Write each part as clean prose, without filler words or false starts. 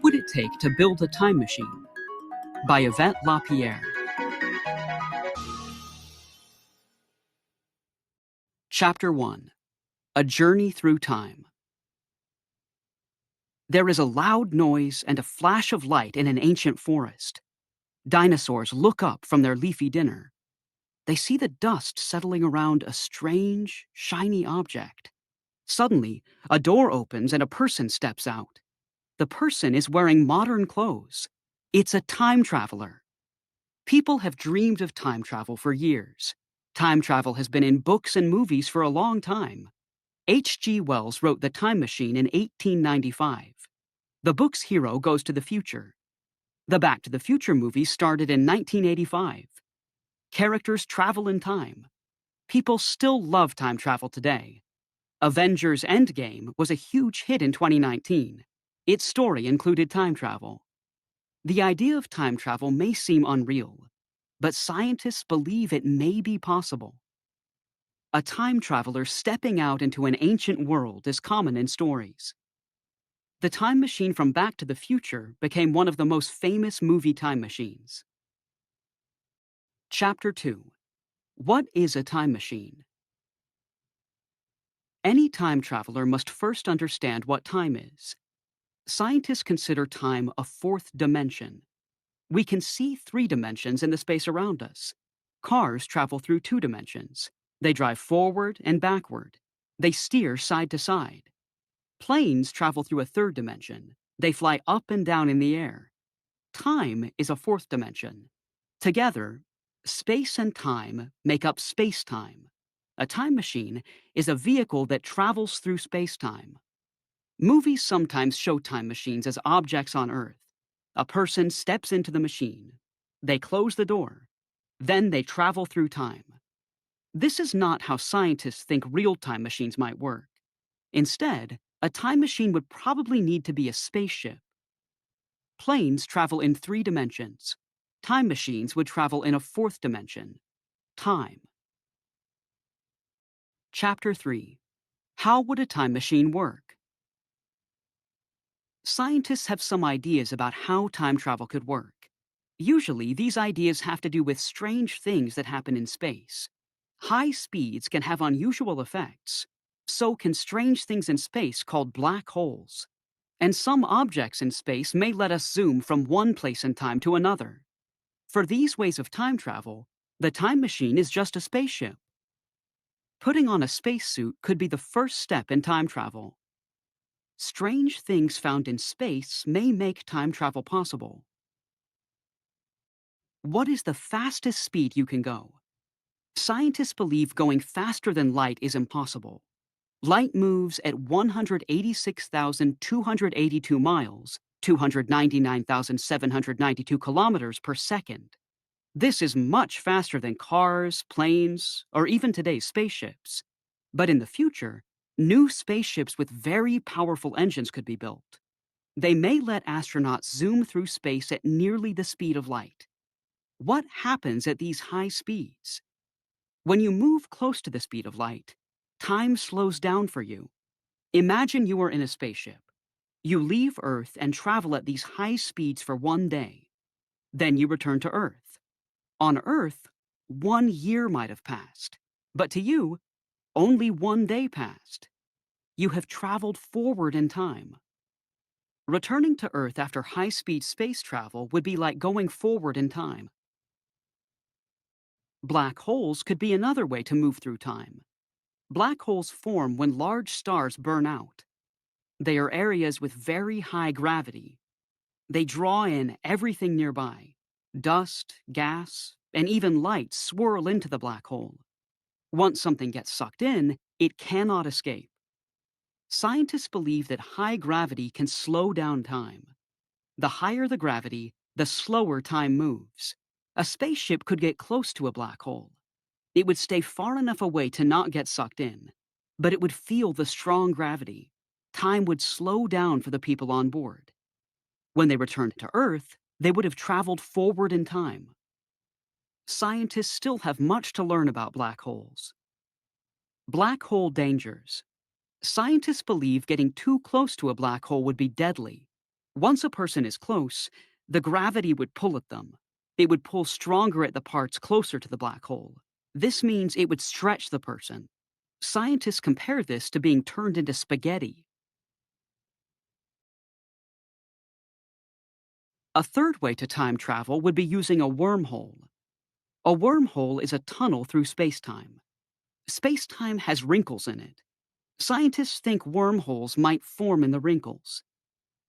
Would it take to build a time machine? By Yvette Lapierre. Chapter 1. A Journey Through Time. There is a loud noise and a flash of light in an ancient forest. Dinosaurs look up from their leafy dinner. They see the dust settling around a strange, shiny object. Suddenly, a door opens and a person steps out. The person is wearing modern clothes. It's a time traveler. People have dreamed of time travel for years. Time travel has been in books and movies for a long time. H.G. Wells wrote The Time Machine in 1895. The book's hero goes to the future. The Back to the Future movie started in 1985. Characters travel in time. People still love time travel today. Avengers Endgame was a huge hit in 2019. Its story included time travel. The idea of time travel may seem unreal, but scientists believe it may be possible. A time traveler stepping out into an ancient world is common in stories. The time machine from Back to the Future became one of the most famous movie time machines. Chapter 2. What is a time machine? Any time traveler must first understand what time is. Scientists consider time a fourth dimension. We can see 3 dimensions in the space around us. Cars travel through 2 dimensions. They drive forward and backward. They steer side to side. Planes travel through a 3rd dimension. They fly up and down in the air. Time is a 4th dimension. Together, space and time make up space-time. A time machine is a vehicle that travels through space-time. Movies sometimes show time machines as objects on Earth. A person steps into the machine. They close the door. Then they travel through time. This is not how scientists think real time machines might work. Instead, a time machine would probably need to be a spaceship. Planes travel in 3 dimensions. Time machines would travel in a 4th dimension, time. Chapter 3. How would a time machine work? Scientists have some ideas about how time travel could work. Usually, these ideas have to do with strange things that happen in space. High speeds can have unusual effects. So can strange things in space called black holes. And some objects in space may let us zoom from one place in time to another. For these ways of time travel, the time machine is just a spaceship. Putting on a spacesuit could be the first step in time travel. Strange things found in space may make time travel possible. What is the fastest speed you can go? Scientists believe going faster than light is impossible. Light moves at 186,282 miles, 299,792 kilometers per second. This is much faster than cars, planes, or even today's spaceships. But in the future, new spaceships with very powerful engines could be built. They may let astronauts zoom through space at nearly the speed of light. What happens at these high speeds? When you move close to the speed of light, time slows down for you. Imagine you are in a spaceship. You leave Earth and travel at these high speeds for 1 day. Then you return to Earth. On Earth, 1 year might have passed. But to you, only 1 day passed. You have traveled forward in time. Returning to Earth after high-speed space travel would be like going forward in time. Black holes could be another way to move through time. Black holes form when large stars burn out. They are areas with very high gravity. They draw in everything nearby. Dust, gas, and even light swirl into the black hole. Once something gets sucked in, it cannot escape. Scientists believe that high gravity can slow down time. The higher the gravity, the slower time moves. A spaceship could get close to a black hole. It would stay far enough away to not get sucked in, but it would feel the strong gravity. Time would slow down for the people on board. When they returned to Earth, they would have traveled forward in time. Scientists still have much to learn about black holes. Black hole dangers. Scientists believe getting too close to a black hole would be deadly. Once a person is close, the gravity would pull at them. It would pull stronger at the parts closer to the black hole. This means it would stretch the person. Scientists compare this to being turned into spaghetti. A third way to time travel would be using a wormhole. A wormhole is a tunnel through spacetime. Spacetime has wrinkles in it. Scientists think wormholes might form in the wrinkles.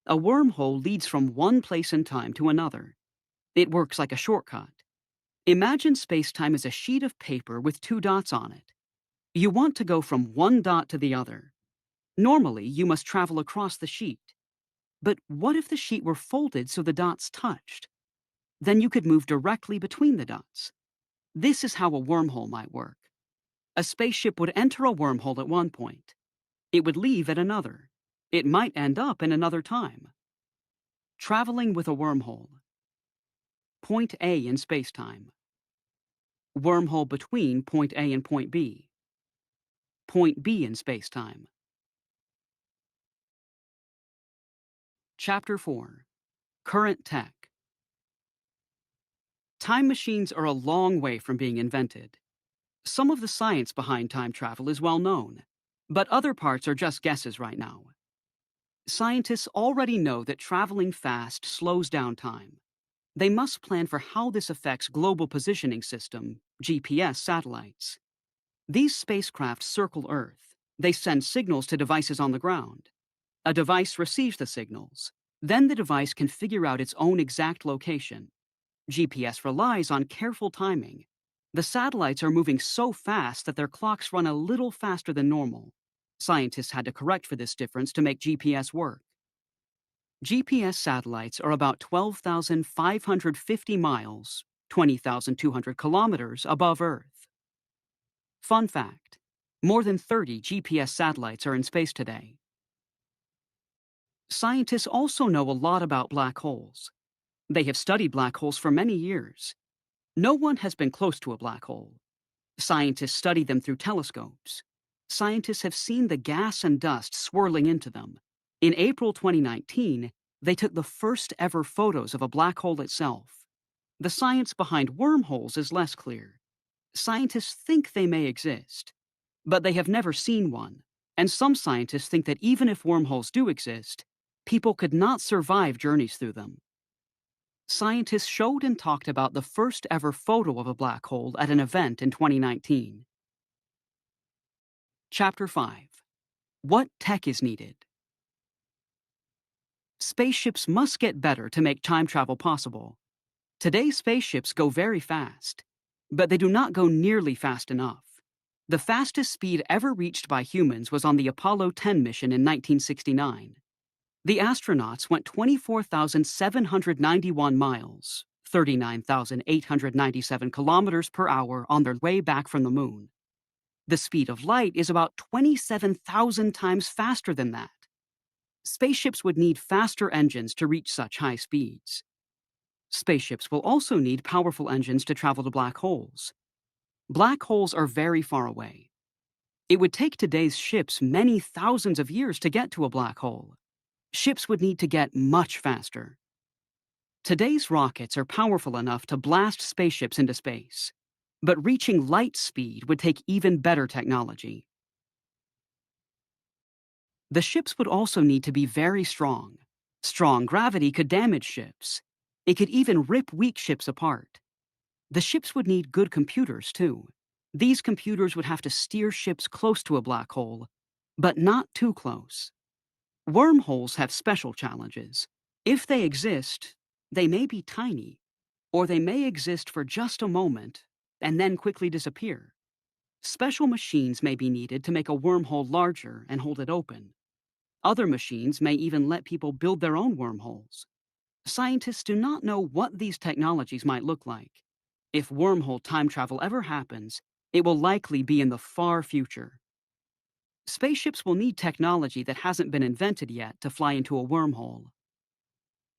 A wormhole leads from one place in time to another. It works like a shortcut. Imagine spacetime as a sheet of paper with two dots on it. You want to go from one dot to the other. Normally, you must travel across the sheet. But what if the sheet were folded so the dots touched? Then you could move directly between the dots. This is how a wormhole might work. A spaceship would enter a wormhole at one point. It would leave at another. It might end up in another time. Traveling with a wormhole. Point A in spacetime. Wormhole between point A and point B. Point B in spacetime. Chapter 4. Current Tech. Time machines are a long way from being invented. Some of the science behind time travel is well known, but other parts are just guesses right now. Scientists already know that traveling fast slows down time. They must plan for how this affects Global Positioning System, GPS satellites. These spacecraft circle Earth. They send signals to devices on the ground. A device receives the signals. Then the device can figure out its own exact location. GPS relies on careful timing. The satellites are moving so fast that their clocks run a little faster than normal. Scientists had to correct for this difference to make GPS work. GPS satellites are about 12,550 miles, 20,200 kilometers above Earth. Fun fact: more than 30 GPS satellites are in space today. Scientists also know a lot about black holes. They have studied black holes for many years. No one has been close to a black hole. Scientists study them through telescopes. Scientists have seen the gas and dust swirling into them. In April 2019, they took the first ever photos of a black hole itself. The science behind wormholes is less clear. Scientists think they may exist, but they have never seen one. And some scientists think that even if wormholes do exist, people could not survive journeys through them. Scientists showed and talked about the first ever photo of a black hole at an event in 2019. Chapter 5. What tech is needed? Spaceships must get better to make time travel possible. Today's spaceships go very fast, but they do not go nearly fast enough. The fastest speed ever reached by humans was on the Apollo 10 mission in 1969. The astronauts went 24,791 miles, 39,897 kilometers per hour on their way back from the moon. The speed of light is about 27,000 times faster than that. Spaceships would need faster engines to reach such high speeds. Spaceships will also need powerful engines to travel to black holes. Black holes are very far away. It would take today's ships many thousands of years to get to a black hole. Ships would need to get much faster. Today's rockets are powerful enough to blast spaceships into space, but reaching light speed would take even better technology. The ships would also need to be very strong. Strong gravity could damage ships. It could even rip weak ships apart. The ships would need good computers, too. These computers would have to steer ships close to a black hole, but not too close. Wormholes have special challenges. If they exist, they may be tiny, or they may exist for just a moment and then quickly disappear. Special machines may be needed to make a wormhole larger and hold it open. Other machines may even let people build their own wormholes. Scientists do not know what these technologies might look like. If wormhole time travel ever happens, it will likely be in the far future. Spaceships will need technology that hasn't been invented yet to fly into a wormhole.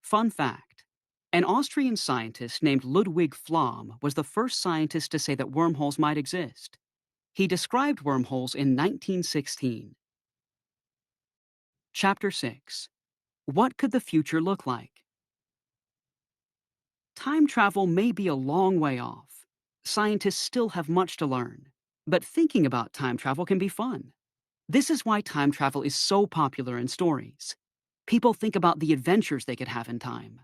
Fun fact: an Austrian scientist named Ludwig Flamm was the first scientist to say that wormholes might exist. He described wormholes in 1916. Chapter 6. What could the future look like? Time travel may be a long way off. Scientists still have much to learn. But thinking about time travel can be fun. This is why time travel is so popular in stories. People think about the adventures they could have in time.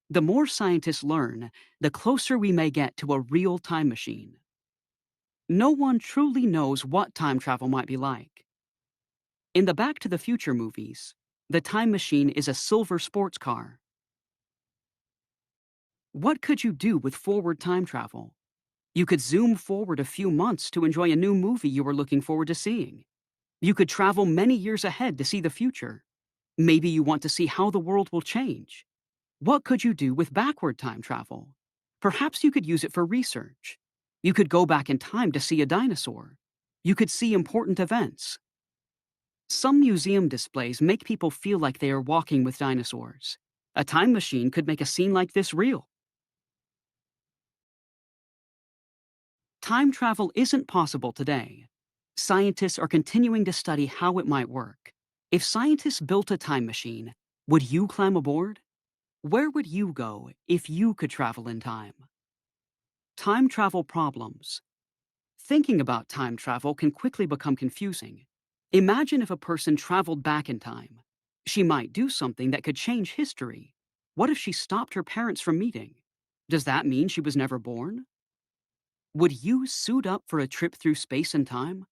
The more scientists learn, the closer we may get to a real time machine. No one truly knows what time travel might be like. In the Back to the Future movies, the time machine is a silver sports car. What could you do with forward time travel? You could zoom forward a few months to enjoy a new movie you were looking forward to seeing. You could travel many years ahead to see the future. Maybe you want to see how the world will change. What could you do with backward time travel? Perhaps you could use it for research. You could go back in time to see a dinosaur. You could see important events. Some museum displays make people feel like they are walking with dinosaurs. A time machine could make a scene like this real. Time travel isn't possible today. Scientists are continuing to study how it might work. If scientists built a time machine, would you climb aboard? Where would you go if you could travel in time? Time travel problems. Thinking about time travel can quickly become confusing. Imagine if a person traveled back in time. She might do something that could change history. What if she stopped her parents from meeting? Does that mean she was never born? Would you suit up for a trip through space and time?